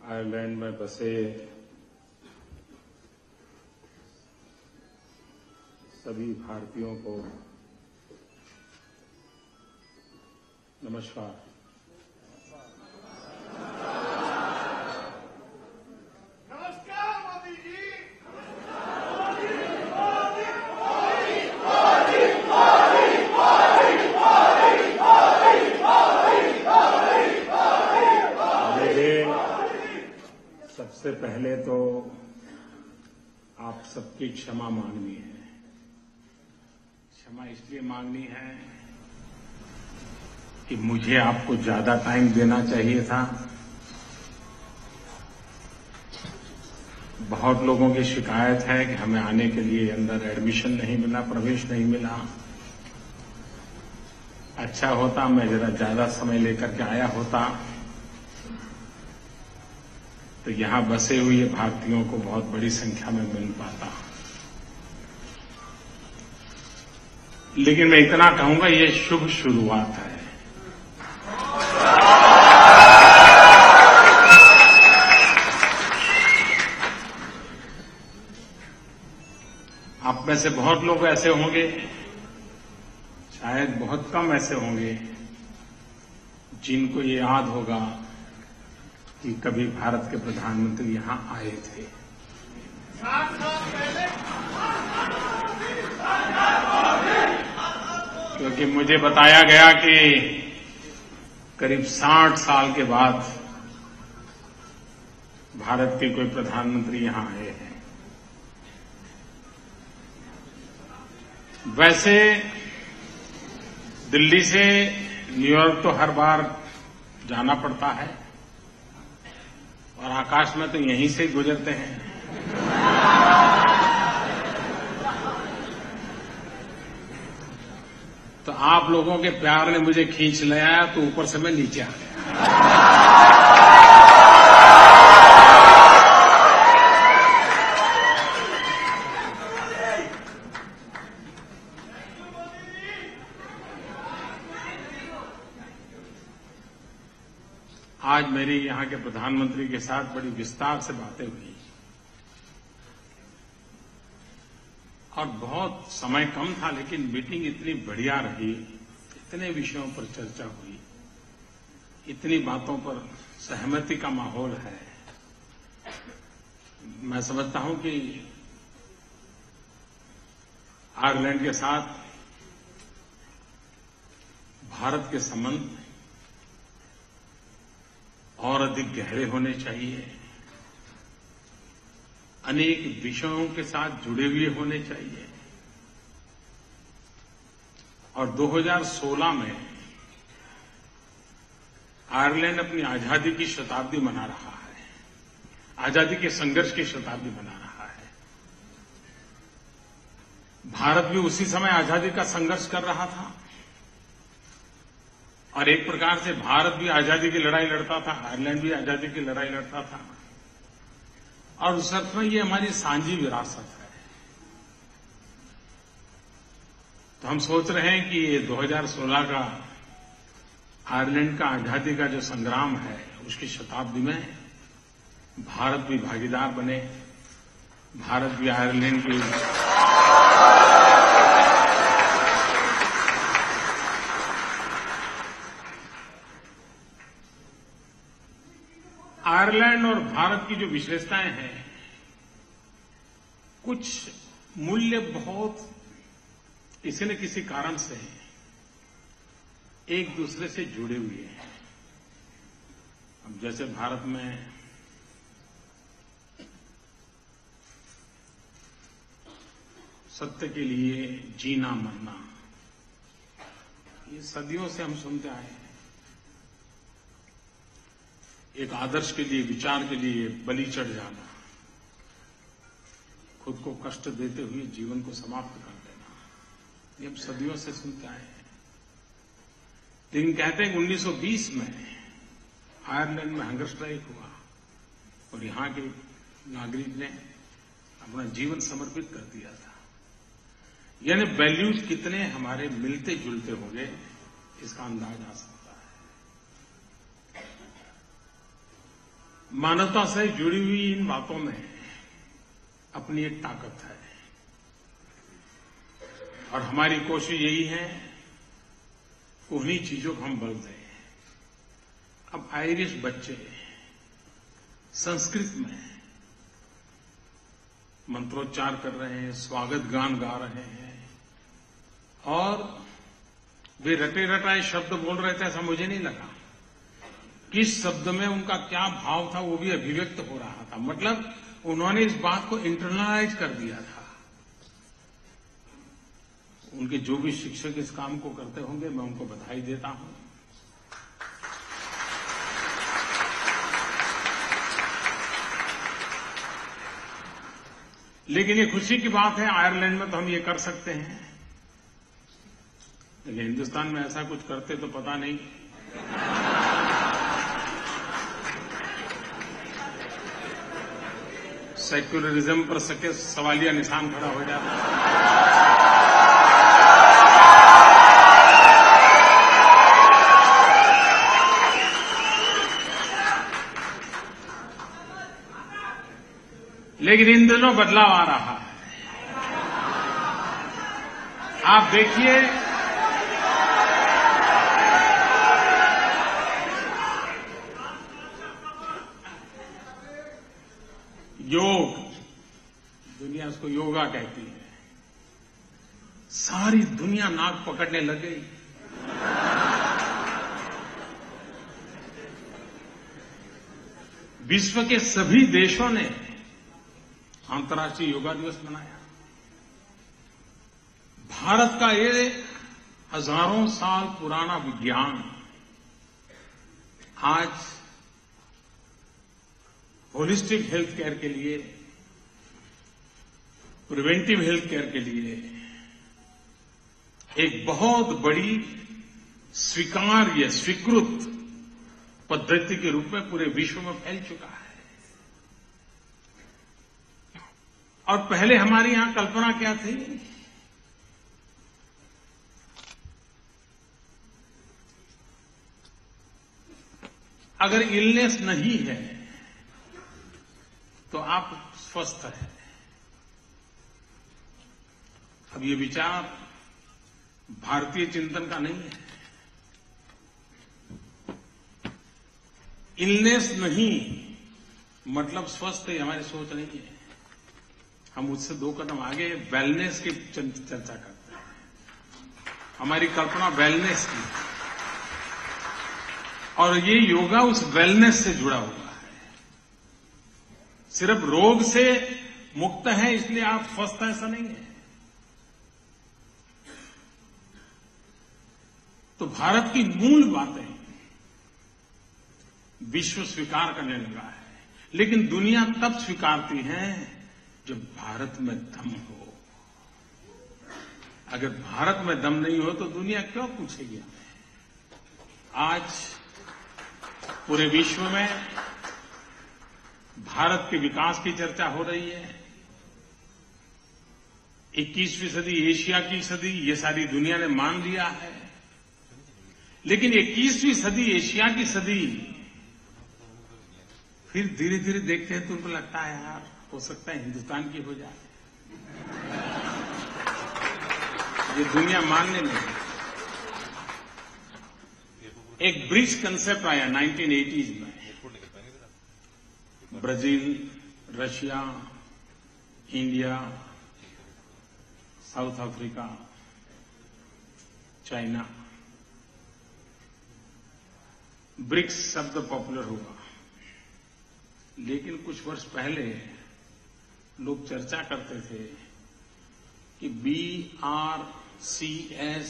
Ireland में बसे सभी भारतीयों को नमस्कार। नमस्कार मोदी जी। सबसे पहले तो आप सबकी क्षमा मांगनी है। क्षमा इसलिए मांगनी है कि मुझे आपको ज्यादा टाइम देना चाहिए था। बहुत लोगों की शिकायत है कि हमें आने के लिए अंदर एडमिशन नहीं मिला, प्रवेश नहीं मिला। अच्छा होता मैं जरा ज्यादा समय लेकर के आया होता तो यहां बसे हुए भारतीयों को बहुत बड़ी संख्या में मिल पाता। लेकिन मैं इतना कहूंगा, ये शुभ शुरुआत है। आप में से बहुत लोग ऐसे होंगे, शायद बहुत कम ऐसे होंगे जिनको ये याद होगा कि कभी भारत के प्रधानमंत्री यहां आए थे। 7 साल पहले क्योंकि मुझे बताया गया कि करीब 60 साल के बाद भारत के कोई प्रधानमंत्री यहां आए हैं। वैसे दिल्ली से न्यूयॉर्क तो हर बार जाना पड़ता है और आकाश में तो यहीं से गुजरते हैं। तो आप लोगों के प्यार ने मुझे खींच लिया तो ऊपर से मैं नीचे आ गया। आज मेरी यहां के प्रधानमंत्री के साथ बड़ी विस्तार से बातें हुई और बहुत समय कम था, लेकिन मीटिंग इतनी बढ़िया रही, इतने विषयों पर चर्चा हुई, इतनी बातों पर सहमति का माहौल है। मैं समझता हूं कि आयरलैंड के साथ भारत के संबंध और अधिक गहरे होने चाहिए, अनेक विषयों के साथ जुड़े हुए होने चाहिए। और 2016 में आयरलैंड अपनी आजादी की शताब्दी मना रहा है, आजादी के संघर्ष की शताब्दी मना रहा है। भारत भी उसी समय आजादी का संघर्ष कर रहा था और एक प्रकार से भारत भी आजादी की लड़ाई लड़ता था, आयरलैंड भी आजादी की लड़ाई लड़ता था। और उस अर्थ में ये हमारी साझी विरासत है। तो हम सोच रहे हैं कि ये 2016 का आयरलैंड का आजादी का जो संग्राम है, उसकी शताब्दी में भारत भी भागीदार बने, भारत भी आयरलैंड की आयरलैंड और भारत की जो विशेषताएं हैं, कुछ मूल्य बहुत किसी न किसी कारण से एक दूसरे से जुड़े हुए हैं। अब जैसे भारत में सत्य के लिए जीना मरना, ये सदियों से हम सुनते आए हैं। एक आदर्श के लिए, विचार के लिए बलि चढ़ जाना, खुद को कष्ट देते हुए जीवन को समाप्त कर देना, ये हम सदियों से सुनते आए हैं। लेकिन कहते हैं कि 1920 में आयरलैंड में हंगर स्ट्राइक हुआ और यहां के नागरिक ने अपना जीवन समर्पित कर दिया था। यानी वैल्यूज कितने हमारे मिलते जुलते होंगे, इसका अंदाज आ सकता है। मानवता से जुड़ी हुई इन बातों में अपनी एक ताकत है और हमारी कोशिश यही है कि उन्हीं चीजों को हम बल दें। अब आयरिश बच्चे संस्कृत में मंत्रोच्चार कर रहे हैं, स्वागत गान गा रहे हैं और वे रटे रटाए शब्द बोल रहे थे, ऐसा मुझे नहीं लगा। किस शब्द में उनका क्या भाव था वो भी अभिव्यक्त हो रहा था। मतलब उन्होंने इस बात को इंटरनलाइज कर दिया था। उनके जो भी शिक्षक इस काम को करते होंगे मैं उनको बधाई देता हूं। लेकिन ये खुशी की बात है, आयरलैंड में तो हम ये कर सकते हैं, लेकिन हिंदुस्तान में ऐसा कुछ करते तो पता नहीं। सेक्युलरिज्म पर सवालिया निशान खड़ा हो जाता। लेकिन इन दिनों बदलाव आ रहा है। आप देखिए, योग, दुनिया उसको योगा कहती है, सारी दुनिया नाक पकड़ने लग गई। विश्व के सभी देशों ने अंतर्राष्ट्रीय योगा दिवस मनाया। भारत का ये हजारों साल पुराना विज्ञान आज होलिस्टिक हेल्थ केयर के लिए, प्रिवेंटिव हेल्थ केयर के लिए एक बहुत बड़ी स्वीकार्य, स्वीकृत पद्धति के रूप में पूरे विश्व में फैल चुका है। और पहले हमारी यहां कल्पना क्या थी? अगर इलनेस नहीं है तो आप स्वस्थ हैं। अब ये विचार भारतीय चिंतन का नहीं है। इलनेस नहीं मतलब स्वस्थ है, हमारी सोच नहीं है। हम उससे दो कदम आगे वेलनेस की चर्चा करते हैं। हमारी कल्पना वेलनेस की है और ये योगा उस वेलनेस से जुड़ा हुआ है। सिर्फ रोग से मुक्त है इसलिए आप स्वस्थ हैं, ऐसा नहीं है। तो भारत की मूल बातें विश्व स्वीकार करने लगा है, लेकिन दुनिया तब स्वीकारती है जब भारत में दम हो। अगर भारत में दम नहीं हो तो दुनिया क्यों पूछेगी हमें? आज पूरे विश्व में भारत के विकास की चर्चा हो रही है। 21वीं सदी एशिया की सदी, ये सारी दुनिया ने मान लिया है। लेकिन 21वीं सदी एशिया की सदी फिर धीरे धीरे देखते हैं तो उनको लगता है यार हो सकता है हिंदुस्तान की हो जाए। ये दुनिया मानने लगी। एक ब्रिक्स कंसेप्ट आया 1980s में। Brazil, Russia, India, South Africa, China, BRICS शब्द पॉपुलर हुआ। लेकिन कुछ वर्ष पहले लोग चर्चा करते थे कि BRCS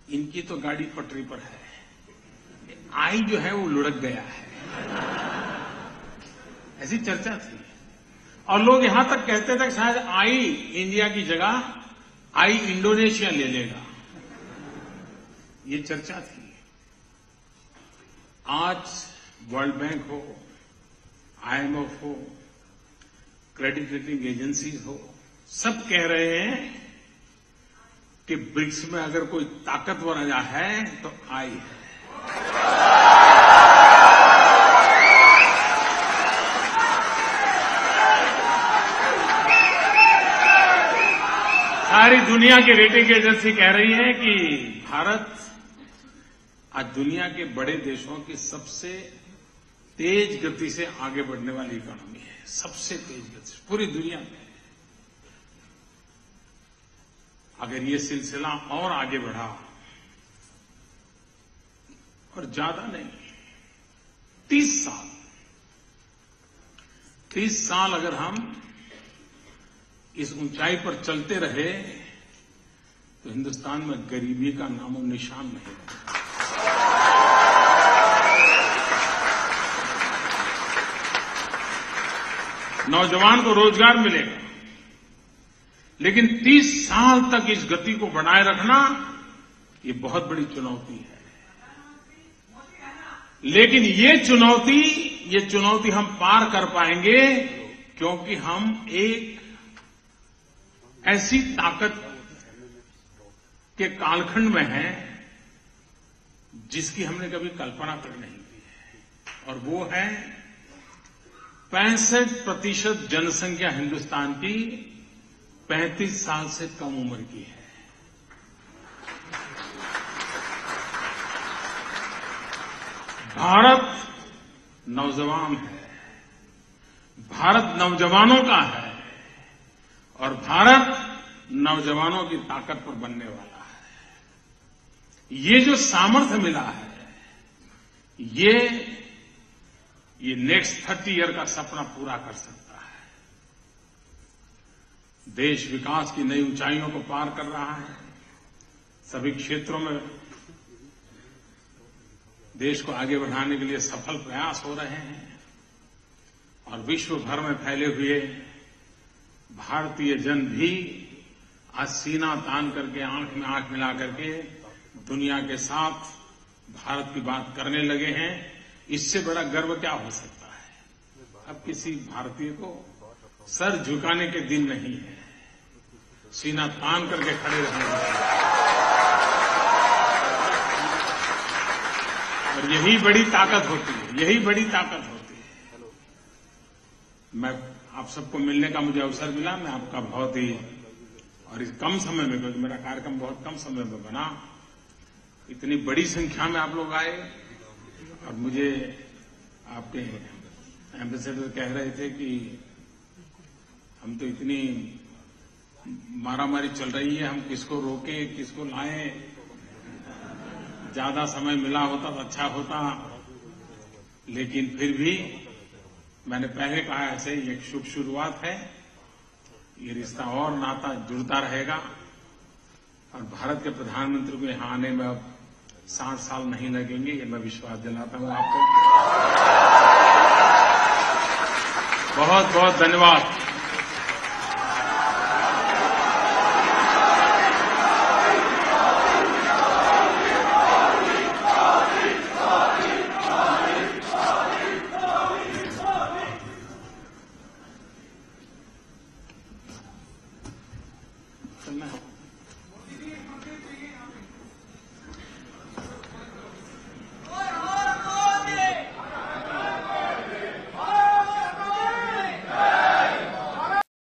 इनकी तो गाड़ी पटरी पर है, आई जो है वो लुढ़क गया है, ऐसी चर्चा थी। और लोग यहां तक कहते थे कि शायद आई इंडिया की जगह आई इंडोनेशिया ले लेगा, ये चर्चा थी। आज वर्ल्ड बैंक हो, IMF हो, क्रेडिट रेटिंग एजेंसीज हो, सब कह रहे हैं कि ब्रिक्स में अगर कोई ताकतवर है तो आई है। दुनिया की रेटिंग एजेंसी कह रही है कि भारत आज दुनिया के बड़े देशों की सबसे तेज गति से आगे बढ़ने वाली इकोनॉमी है, सबसे तेज गति से पूरी दुनिया में। अगर ये सिलसिला और आगे बढ़ा, और ज्यादा नहीं, 30 साल अगर हम इस ऊंचाई पर चलते रहे तो हिंदुस्तान में गरीबी का नामो निशान नहीं रहेगा। नौजवान को रोजगार मिलेगा, लेकिन 30 साल तक इस गति को बनाए रखना ये बहुत बड़ी चुनौती है। लेकिन ये चुनौती हम पार कर पाएंगे क्योंकि हम एक ऐसी ताकत के कालखंड में हैं जिसकी हमने कभी कल्पना तक नहीं की है, और वो है 65% जनसंख्या हिंदुस्तान की 35 साल से कम उम्र की है। भारत नौजवान है, भारत नौजवानों का है, और भारत नौजवानों की ताकत पर बनने वाला है। ये जो सामर्थ्य मिला है, ये नेक्स्ट 30 ईयर का सपना पूरा कर सकता है। देश विकास की नई ऊंचाइयों को पार कर रहा है। सभी क्षेत्रों में देश को आगे बढ़ाने के लिए सफल प्रयास हो रहे हैं, और विश्व भर में फैले हुए भारतीय जन भी आज सीना तान करके, आंख में आंख मिला करके दुनिया के साथ भारत की बात करने लगे हैं। इससे बड़ा गर्व क्या हो सकता है। अब किसी भारतीय को सर झुकाने के दिन नहीं है, सीना तान करके खड़े रहने हैं। और यही बड़ी ताकत होती है, यही बड़ी ताकत होती है। मैं आप सबको मिलने का मुझे अवसर मिला, मैं आपका बहुत ही, और इस कम समय में, क्योंकि मेरा कार्यक्रम बहुत कम समय में बना, इतनी बड़ी संख्या में आप लोग आए। और मुझे आपके एम्बेसडर कह रहे थे कि हम तो इतनी मारामारी चल रही है, हम किसको रोके, किसको लाएं, ज्यादा समय मिला होता तो अच्छा होता। लेकिन फिर भी मैंने पहले कहा, ऐसे ही एक शुभ शुरुआत है, ये रिश्ता और नाता जुड़ता रहेगा। और भारत के प्रधानमंत्री को यहां आने में अब 60 साल नहीं लगेंगे, ये मैं विश्वास दिलाता हूं आपको। बहुत बहुत धन्यवाद।